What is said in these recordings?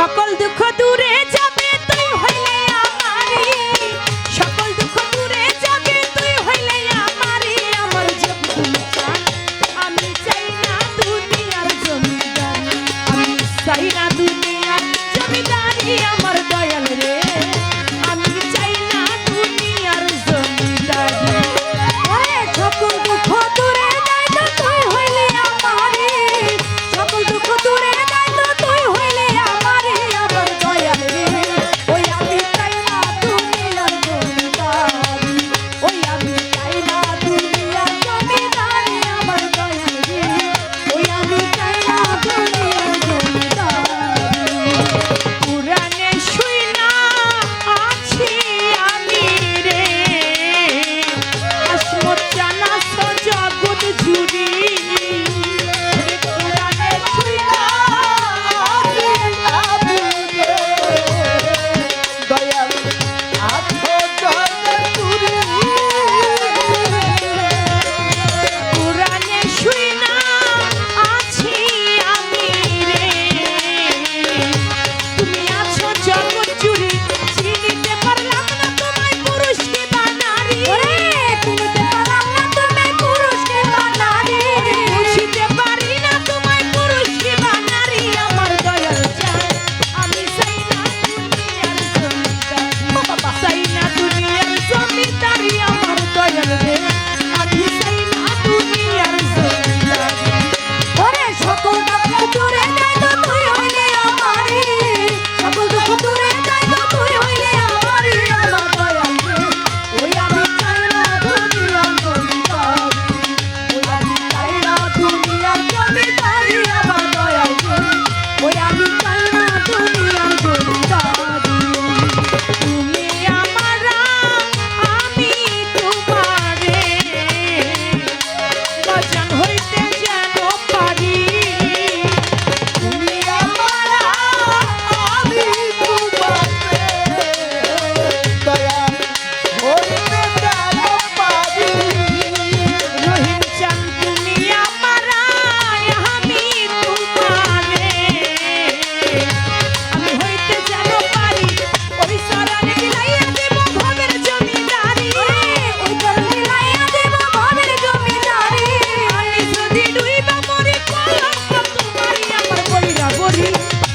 সকল দুঃখ দূরে যাবে তুই হইলে আমারি, সকল দুঃখ দূরে যাবে তুই হইলে আমারি। আমার জমি চাই, আমি চাই না দুনিয়ার জমিদারি, আমি চাই না দুনিয়ার জমিদারি আমার দয়াল রে, আমি চাই না দুনিয়ার জমিদারি। সকল দুঃখ দূরে যায় তো তুই হইলে আমারি, সকল দুঃখ দূরে যায় তো তুই হইলে আমারি। আমার দয়াল রে, ওই আমি চাই না দুনিয়ার জমিদারি, ওই আমি চাই না দুনিয়ার জমিদারি আমার দয়াল রে, ওই আমি চাই না দুনিয়ার জমিদারি। পুরাণে শুই না আছি আমি রে, আসমত জানা জগৎ জুড়ি। পুরাণে শুই না আছি আমি রে, দয়াল আছো জগৎ জুড়ে। পুরাণে শুই না আছি আমি রে, তুমি আছো জগৎ জুড়ে। চিনিতে পারলাম না তোমায় পুরুষ কি বা নারী, চিনিতে পারলাম না তোমায় পুরুষ কি বা নারী, বুঝিতে পারি না তোমায় পুরুষ কি বা নারী। আমার দয়াল চাই, আমি চাই না দুনিয়ার জমিদারি, চাই না দুনিয়ার জমিদারি আমার দয়াল রে, আমি চাই না দুনিয়ার জমিদারি। ওরে সকল দুঃখ দূরে যায় তো তুই হইলে আমারি, সকল দুঃখ দূরে যায় তো তুই হইলে আমারি। আমার দয়াল রে, ওই আমি চাই না দুনিয়ার জমিদারি, ওই আমি চাই না দুনিয়ার জমিদারি আমার দয়াল রে, ওই আমি চাই না দুনিয়ার জমিদারি। তুমি আমার, আমি তোমারে, বাজান হইতে যেন পারি। তুমি আমার, আমি তোমারে, দয়াল হইতে যেন পারি। রহিম চান তুমি আমার, আমি তোমারে, আমি হইতে যেন পারি। ওই সরণে বিলাইয়া দেব ভবের জমিদারি, ওই সরণে বিলাইয়া দেব ভবের জমিদারি। আমি যদি ডুইবা মরি কলঙ্ক তোমারি আমার বইরা বলি।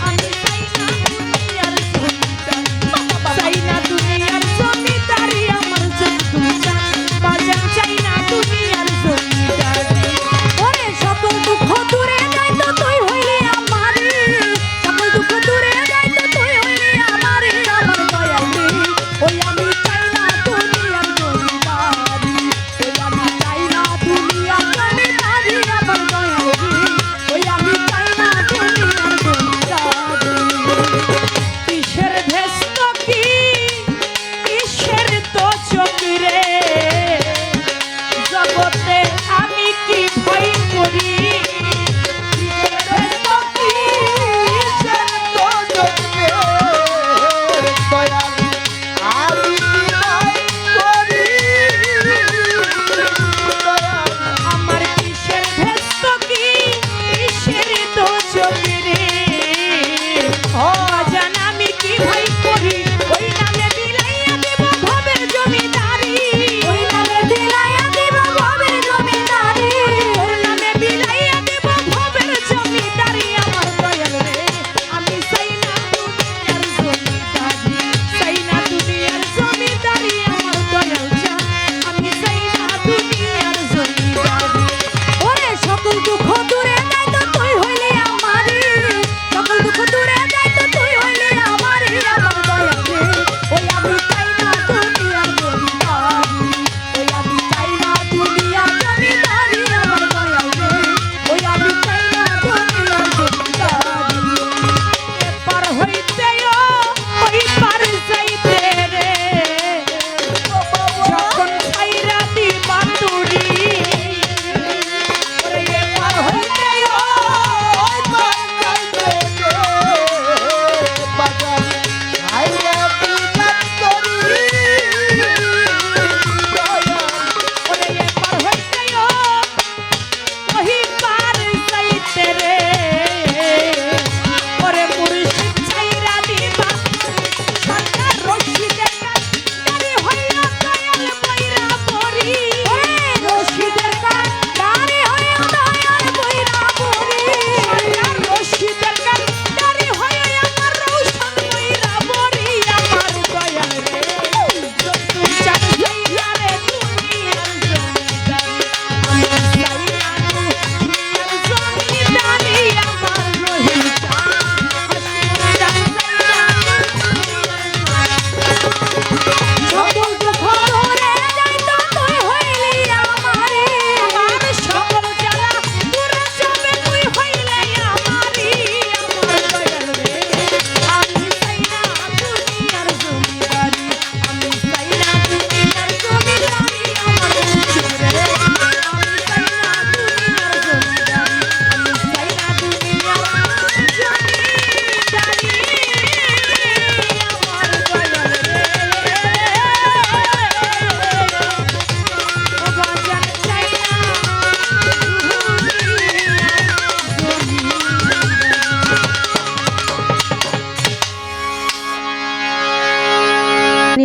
আমি চাই না দুনিয়ার জমিদারি, চাই না দুনিয়ার জমিদারি আমার জমিদারি, বাজান চাই না দুনিয়ার জমিদারি। ওরে সকল দুঃখ দূরে যায় তো তুই হইলে আমারি, সকল দুঃখ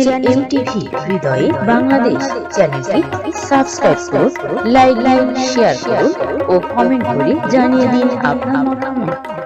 চ্যানেল এমটিভি হৃদয়ে বাংলাদেশ চ্যানেলটি সাবস্ক্রাইব করুন, লাইক দিন, শেয়ার করুন ও কমেন্ট করে জানিয়ে দিন আপনার মতামত।